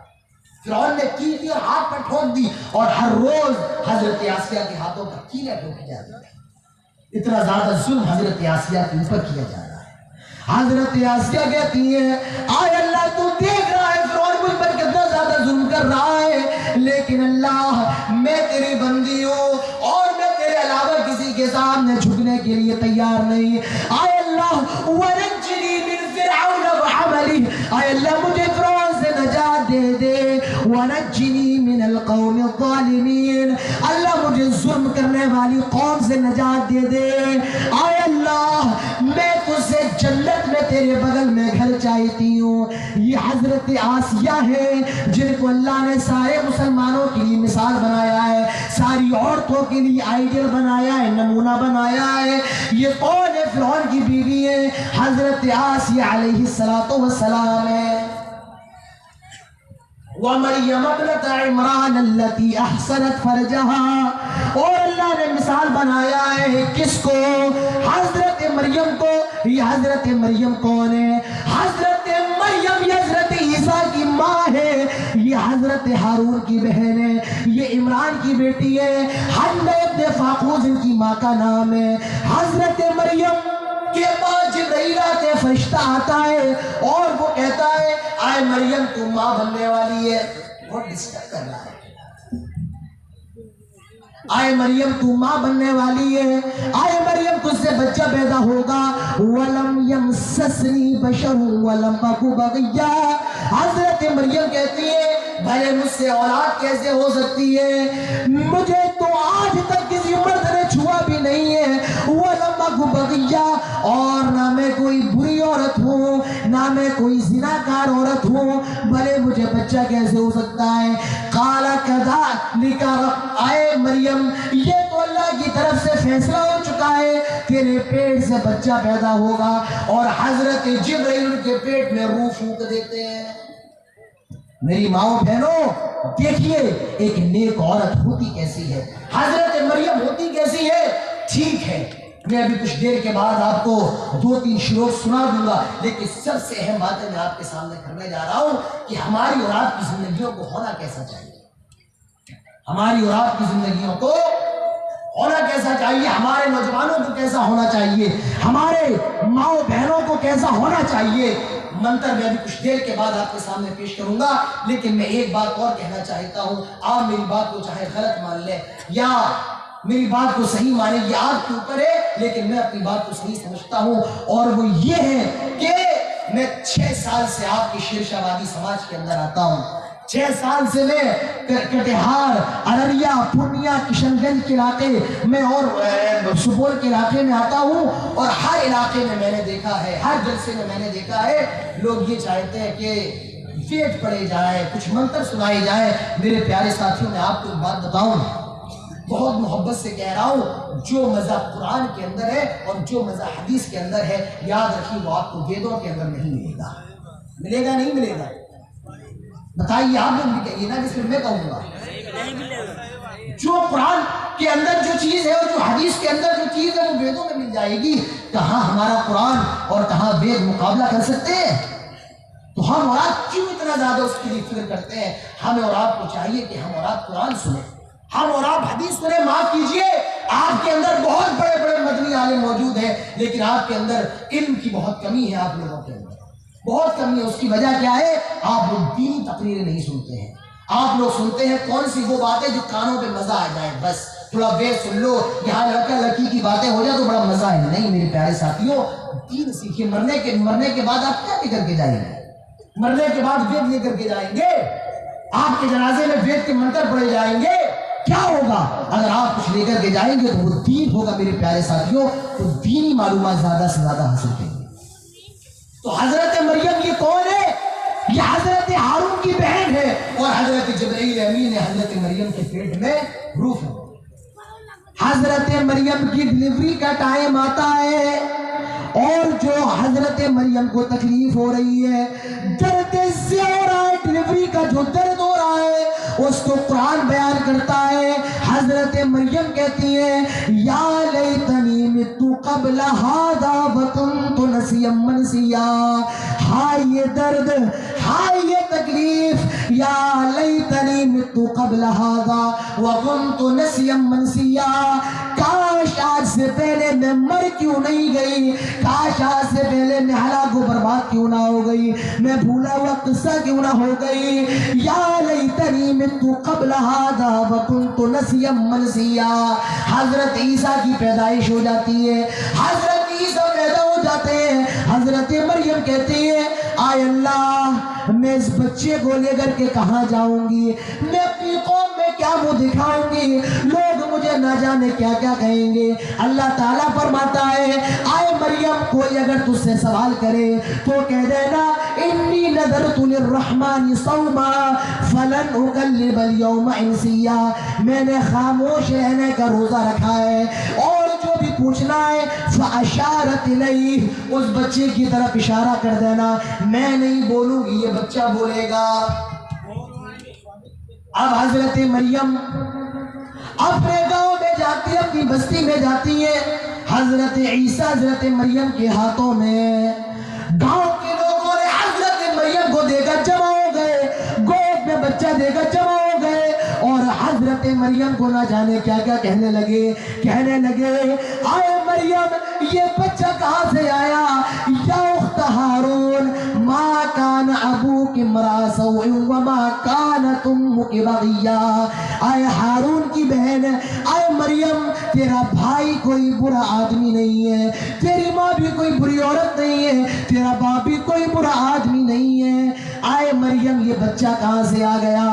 Speaker 1: فرعون نے کیل دی اور ہاتھ پر ٹھوک دی، اور ہر روز حضرت آسیہ کے ہاتھوں پر کیلیں ٹھوکی جاتی تھی۔ اتنا زیادہ ظلم حضرت آسیہ کے اوپر کیا جا رہا ہے۔ حضرت آسیہ کہتی ہے آئے اللہ تو دیکھ رہا ہے فرعون مجھ پر کتنا زیادہ ظلم کر رہا ہے، لیکن اللہ میں تیری بندی ہوں اور میں تیرے علاوہ کسی کے سامنے جھکنے کے لیے تیار نہیں۔ آئے اللہ وَنَجِّنِي مِنْ فِرْعَوْنَ وَعَمَلِهِ، آئے اللہ مجھے فرعون سے نجات دے دے، وَنَجِّنِي مِنَ الْقَوْمِ الظَّالِمِينَ، اللہ مجھے ظلم کرنے والی قوم سے نجات دے دے۔ آئے اللہ میں تجھ سے جنت میں تیرے بغل میں گھر چاہتی ہوں۔ یہ حضرت آسیہ ہے جن کو اللہ نے سارے مسلمانوں کے لیے مثال بنایا ہے، ساری عورتوں کے لیے آئیڈیل بنایا ہے، نمونہ بنایا ہے۔ یہ کون ہے؟ فرعون کی بیوی ہے، حضرت آسیہ علیہ السلام ہے۔ وَمَرْيَمَ ابْنَتَ عِمْرَانَ الَّتِي أَحْصَنَتْ فَرْجَهَا اور اللہ نے مثال بنایا ہے کس کو؟ حضرت مریم کو۔ یہ حضرت مریم کون ہے؟ حضرت مریم یہ حضرت عیسیٰ کی ماں ہے، یہ حضرت ہارون کی بہن ہے، یہ عمران کی بیٹی ہے، حنا ابن فاقوس ان کی ماں کا نام ہے۔ حضرت مریم کے پاس جبرائیل آتے، فرشتہ آتا ہے اور وہ کہتا ہے آئے مریم تو ماں بننے والی ہے، وہ ڈسکس کر رہا ہے، آئے مریم تو ماں بننے والی ہے، آئے مریم تجھ سے بچہ پیدا ہوگا، وَلَمْ يَمْسَسْنِي بَشَرٌ وَلَمْ أَكُ بَغِيًّا۔ حضرت مریم کہتی ہے بھلے مجھ سے اولاد کیسے ہو سکتی ہے، مجھے تو آج تک کسی مرد نے چھوا بھی نہیں ہے، وَلَمْ أَكُ بَغِيًّا، اور نہ میں کوئی بری عورت ہوں، نہ میں کوئی زناکار عورت ہوں، بھلے مجھے بچہ کیسے ہو سکتا ہے؟ قَالَ كَذَلِكَ آئے مریم یہ تو اللہ کی طرف سے فیصلہ ہو چکا ہے، تیرے پیٹ سے بچہ پیدا ہوگا، اور حضرت جبرائیل ان کے پیٹ میں روح پھونک دیتے ہیں۔ میری ماؤں بہنوں دیکھیے ایک نیک عورت ہوتی کیسی ہے، حضرت مریم ہوتی کیسی ہے۔ ٹھیک ہے میں ابھی کچھ دیر کے بعد آپ کو 2-3 شروع سنا دوں گا، لیکن سب سے اہم باتیں میں آپ کے سامنے کرنے جا رہا ہوں کہ ہماری اور آپ کی زندگیوں کو ہونا کیسا چاہیے، ہماری اور آپ کی زندگیوں کو ہونا کیسا چاہیے، ہمارے نوجوانوں کو کیسا ہونا چاہیے، ہمارے ماؤں بہنوں کو کیسا ہونا چاہیے۔ منتر میں ابھی کچھ دیر کے بعد آپ کے سامنے پیش کروں گا، لیکن میں ایک بات اور کہنا چاہتا ہوں، آپ میری بات کو چاہے غلط مان لیں یا میری بات کو صحیح مانیں، یہ آپ کے اوپر ہے، لیکن میں اپنی بات کو صحیح سمجھتا ہوں، اور وہ یہ ہے کہ میں 6 سال سے آپ کی شیر شاہ وادی سماج کے اندر آتا ہوں، 6 سال سے میں کٹیہار، ارریا، پورنیا، کشن گنج کے علاقے میں اور سپول کے علاقے میں آتا ہوں، اور ہر علاقے میں میں نے دیکھا ہے، ہر جلسے میں میں نے دیکھا ہے لوگ یہ چاہتے ہیں کہ ویٹ پڑے جائے، کچھ منتر سنائی جائے۔ میرے پیارے ساتھیوں میں آپ کو ایک بات بتاؤں، بہت محبت سے کہہ رہا ہوں، جو مزہ قرآن کے اندر ہے اور جو مزہ حدیث کے اندر ہے، یاد رکھیے وہ آپ کو ویدوں کے اندر نہیں ملے گا، ملے گا نہیں ملے گا؟ بتائیے آپ لوگ بھی کہیے نا، کہ صرف میں کہوں گا؟ جو قرآن کے اندر جو چیز ہے اور جو حدیث کے اندر جو چیز ہے وہ ویدوں میں مل جائے گی۔ کہاں ہمارا قرآن اور کہاں وید مقابلہ کر سکتے ہیں؟ تو ہم اور آپ کیوں اتنا زیادہ اس کے لیے فکر کرتے ہیں؟ ہمیں اور آپ کو چاہیے کہ ہم اور آپ قرآن سنیں، ہم اور آپ حدیث سنیں۔ معاف کیجئے آپ کے اندر بہت بڑے بڑے مدنی عالم موجود ہیں، لیکن آپ کے اندر علم کی بہت کمی ہے، آپ لوگوں کے اندر بہت کمی ہے۔ اس کی وجہ کیا ہے؟ آپ لوگ دینی تقریریں نہیں سنتے ہیں، آپ لوگ سنتے ہیں کون سی وہ باتیں جو کانوں پہ مزہ آ جائے، بس تھوڑا ویل سن لو، یہاں لڑکا لڑکی کی باتیں ہو جائے تو بڑا مزہ ہے۔ نہیں میرے پیارے ساتھیوں، دین سیکھیے۔ مرنے کے بعد آپ کیا لے کر کے جائیں گے؟ مرنے کے بعد وید لے کر کے جائیں گے؟ آپ کے جنازے میں وید کے منتر پڑے جائیں گے؟ کیا ہوگا؟ اگر آپ کچھ لے کر کے جائیں گے تو وہ دین ہوگا میرے پیارے ساتھیوں، تو دینی معلومات زیادہ سے زیادہ حاصل کریں گے۔ تو حضرت مریم یہ کون ہے؟ یہ حضرت ہارون کی بہن ہے، اور حضرت جبرائیل امین نے حضرت مریم کے پیٹ میں روح ہے۔ حضرت مریم کی ڈلیوری کا ٹائم آتا ہے، اور جو حضرت مریم کو تکلیف ہو رہی ہے، درد سے ہو رہا ہے، ڈلیوری کا جو درد ہو رہا ہے اس کو قرآن بیان کرتا ہے۔ حضرت مریم کہتی ہے یا لیتنی مت قبل ھذا وکنت نسیا منسیا، ہائے یہ درد، ہائے یہ تکلیف، یا لیتنی مت قبل ھذا وکنت نسیا منسیا، کاش آج سے پہلے میں مر کیوں نہیں گئی، کاش آج سے پہلے میں ہلاک و برباد کیوں نہ ہو گئی، میں بھولا ہوا قصہ کیوں نہ ہو گئی۔ یا لیتنی مت قبل ھذا وکنت نسیا منسیا۔ حضرت عیسیٰ کی پیدائش ہو جاتی ہے، حضرت عیسیٰ پیدا ہو جاتے ہیں۔ حضرت مریم کہتی ہے آئے اللہ میں اس بچے کو لے کر کے کہاں جاؤں گی، میں اپنی قوم میں کیا منہ دکھاؤں گی، لوگ مجھے نہ جانے کیا کیا کہیں گے۔ اللہ تعالیٰ فرماتا ہے آئے مریم کوئی اگر تجھ سے سوال کرے تو کہہ دینا انی نذرت للرحمن صوما فلن اکلم اليوم انسیا، میں نے خاموش رہنے کا روزہ رکھا ہے، اور جو بھی پوچھنا ہے فاشارت الیہ، اس بچے کی طرف اشارہ کر دینا، میں نہیں بولوں گی یہ بچہ بولے گا۔ اب حضرت مریم اپنے گاؤں میں جاتی ہے، اپنی بستی میں جاتی ہے، حضرت عیسیٰ حضرت مریم کے ہاتھوں میں، گاؤں کے لوگوں نے حضرت مریم کو دیکھا جمع ہو گئے، گود میں بچہ دیکھا جمع ہو گئے، اور حضرت مریم کو نہ جانے کیا کیا کہنے لگے، آئے مریم یہ بچہ کہاں سے آیا؟ یا اخت ہارون ما کان ابوک امرأ سوء وما کانت امک بغیا، آئے ہارون کی بہن، آئے مریم تیرا بھائی کوئی برا آدمی نہیں ہے، تیری ماں بھی کوئی بری عورت نہیں ہے، تیرا باپ بھی کوئی برا آدمی نہیں ہے۔ آئے مریم یہ بچہ کہاں سے آ گیا؟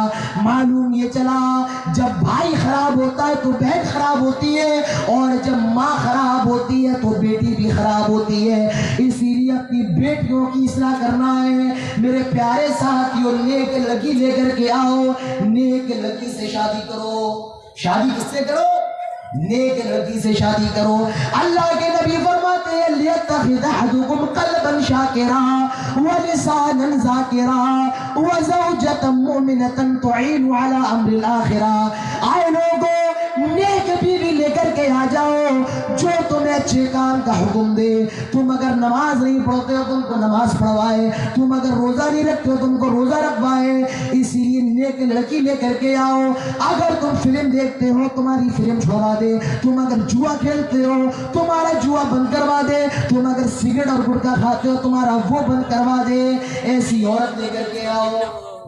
Speaker 1: معلوم یہ چلا جب بھائی خراب ہوتا ہے تو بہن خراب ہوتی ہے، اور جب ماں خراب ہوتی ہے تو بیٹی بھی خراب ہوتی ہے، اسی لیے اپنی بیٹیوں کی اصلاح کرنا ہے۔ میرے پیارے ساتھیوں، نیک لگی لے کر کے آؤ، نیک لگی سے شادی کرو۔ شادی کس سے کرو؟ نیک لڑکی سے شادی کرو۔ اللہ کے نبی فرماتے ہیں لیتخذ احدکم قلبا شاکرا ولسانا ذاکرا وزوجة مؤمنة تعین علی امر الاخرہ۔ آئے لوگوں، نیک بیوی لے کر کے آ جاؤ جو تمہیں اچھے کام کا حکم دے۔ تم اگر نماز نہیں پڑھتے ہو تم کو نماز پڑھوائے، تم اگر روزہ نہیں رکھتے ہو تم کو روزہ رکھوائے۔ اسی لیے نیک لڑکی لے کر کے آؤ۔ اگر تم فلم دیکھتے ہو تمہاری فلم چھوڑا دے، تم اگر جوا کھیلتے ہو تمہارا جوا بند کروا دے، تم اگر سگریٹ اور گٹکا کھاتے ہو تمہارا وہ بند کروا دے۔ ایسی عورت لے کر کے آؤ۔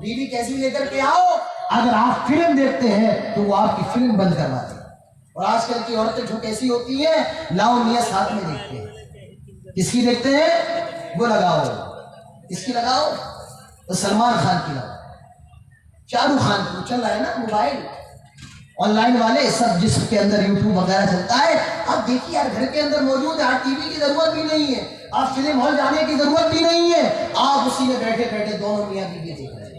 Speaker 1: بیوی کیسی لے کر کے آؤ؟ اگر آپ فلم دیکھتے ہیں تو وہ آپ کی فلم بند کروا دے۔ اور آج کل کی عورتیں جو کیسی ہوتی ہیں، لاؤ میاں ساتھ میں دیکھتے ہیں۔ کس کی دیکھتے ہیں؟ وہ لگاؤ۔ کس کی لگاؤ؟ تو سلمان خان کی لگاؤ، شاہ رخ خان کی۔ چل رہا ہے نا موبائل، آن لائن والے سب، جس کے اندر یوٹیوب وغیرہ چلتا ہے۔ اب دیکھیے یار، گھر کے اندر موجود ہے، آپ ٹی وی کی ضرورت بھی نہیں ہے، آپ فلم ہال جانے کی ضرورت بھی نہیں ہے، آپ اسی میں بیٹھے بیٹھے دونوں میاں بیوی دیکھ رہے ہیں۔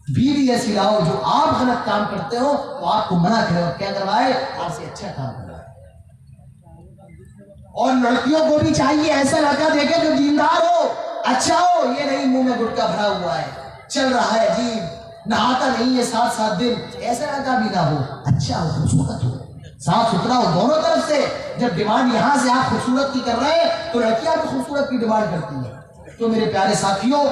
Speaker 1: بیوی ایسی لاؤ جو آپ غلط کام کرتے ہو تو آپ کو منع کرے اور کیا کروائے؟ آپ سے اچھا کام کروائے۔ اور لڑکیوں کو بھی چاہیے ایسا لڑکا دیکھے جو دیندار ہو، اچھا ہو، یہ نہیں منہ میں گٹکا بھرا ہوا ہے، چل رہا ہے جی، نہاتا نہیں ہے 7 دن، ایسا لڑکا بھی نہ ہو، اچھا ہو، خوبصورت ہو، صاف ستھرا ہو دونوں طرف سے۔ جب ڈیمانڈ یہاں سے آپ خوبصورت کی کر رہے ہیں تو لڑکیاں بھی خوبصورت کی ڈیمانڈ کرتی ہیں۔ تو میرے پیارے ساتھیوں،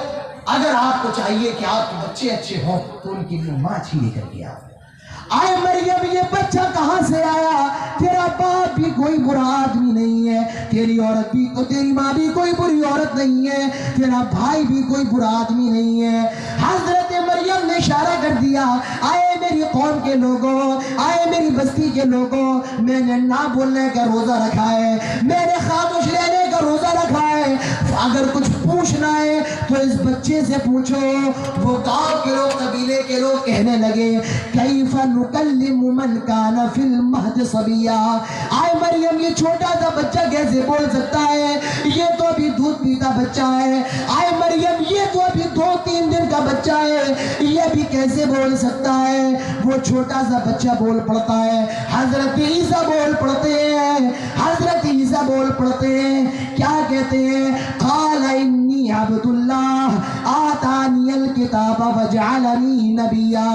Speaker 1: اگر آپ کو چاہیے کہ آپ کے بچے اچھے ہوں تو ان کے لیے ماں اچھی لے کر کے آؤ۔ آئے مریم یہ بچہ کہاں سے آیا؟ تیرا باپ بھی کوئی برا آدمی نہیں ہے، تیری عورت بھی، تیری ماں بھی کوئی بری عورت نہیں ہے، تیرا بھائی بھی کوئی برا آدمی نہیں ہے۔ حضرت مریم نے اشارہ کر دیا، آئے میری قوم کے لوگوں، آئے میری بستی کے لوگوں، میں نے نہ بولنے کا روزہ رکھا ہے، میں نے خاموش رہنے کا روزہ رکھا ہے۔ اگر کچھ پوچھنا ہے تو اس بچے سے پوچھو۔ وہ گاؤں کے لوگ، قبیلے کے لوگ کہنے لگے کیف نکلم من کان فی المہد صبیا۔ آئے مریم یہ چھوٹا سا بچہ کیسے بول سکتا ہے؟ یہ تو ابھی دودھ پیتا بچہ ہے۔ آئے مریم یہ تو ابھی 2-3 دن کا بچہ ہے، یہ بھی کیسے بول سکتا ہے؟ وہ چھوٹا سا بچہ بول پڑتا ہے۔ حضرت عیسیٰ بول پڑتے ہیں، حضرت عیسیٰ بول پڑتے ہیں، کیا کہتے ہیں؟ قال انی عبد اللہ آتانی الکتاب وجعلنی نبیا۔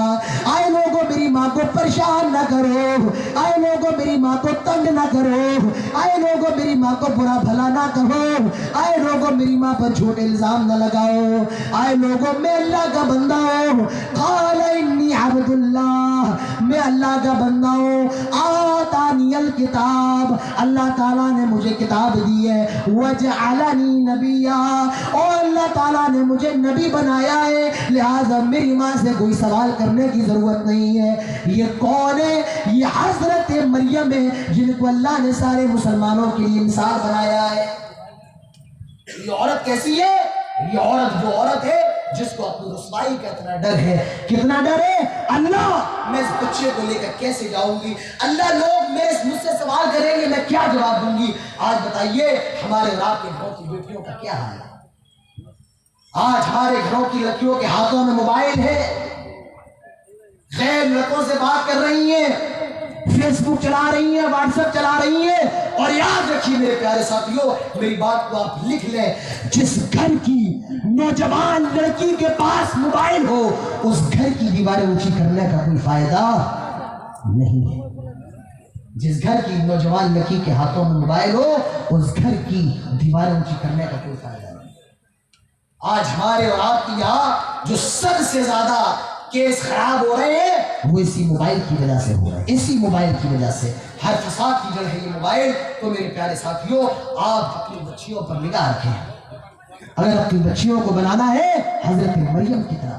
Speaker 1: آئے لوگوں میری ماں کو پریشان نہ کرو، آئے لوگوں میری ماں کو تنگ نہ کرو، آئے لوگوں میری ماں کو برا بھلا نہ کہو، آئے لوگوں میری ماں پر جھوٹے الزام نہ لگاؤ، آئے لوگوں میں اللہ کا بندہ ہوں۔ قال انی عبد اللہ، میں اللہ کا بندہ ہوں۔ آتانی الکتاب، اللہ تعالیٰ نے مجھے کتاب دی ہے، وجعلنی نبیا، اور اللہ تعالیٰ نے مجھے نبی بنایا ہے، لہٰذا میری ماں سے کوئی سوال کرنے کی ضرورت نہیں ہے۔ یہ کون ہے؟ یہ حضرت مریم ہے، جن کو اللہ نے سارے مسلمانوں کے لیے مثال بنایا ہے۔ یہ عورت کیسی ہے؟ یہ عورت وہ عورت ہے جس کو اپنی رسوائی کا اتنا ڈر ہے۔ کتنا ڈر ہے؟ اللہ میں اس بچے کو لے کر کیسے جاؤں گی؟ اللہ لوگ مجھ سے سوال کریں گے، میں کیا جواب دوں گی؟ آج بتائیے ہمارے اور آپ کے گھروں کی بیٹیوں کا کیا حال ہے؟ آج ہمارے گھروں کی لڑکیوں کے ہاتھوں میں موبائل ہے، غیر لڑکوں سے بات کر رہی ہیں، فیس بک چلا رہی ہیں، واٹس ایپ چلا رہی ہیں۔ اور یاد رکھیے میرے پیارے ساتھیوں، میری بات کو آپ لکھ لیں، جس گھر کی نوجوان لڑکی کے پاس موبائل ہو اس گھر کی دیواریں اونچی کرنے کا کوئی فائدہ نہیں ہے. جس گھر کی نوجوان لڑکی کے ہاتھوں میں موبائل ہو اس گھر کی دیواریں اونچی کرنے کا کوئی فائدہ نہیں. آج ہمارے اور آپ کی یہاں جو سب سے زیادہ کیس خراب ہو رہے ہیں وہ اسی موبائل کی وجہ سے ہو رہے ہیں. اسی موبائل کی وجہ سے ہر فساد کی جڑ ہے یہ موبائل. تو میرے پیارے ساتھیوں آپ اپنی بچیوں پر نگاہ رکھیں. اگر اپنی بچیوں کو بنانا ہے حضرت مریم کی طرح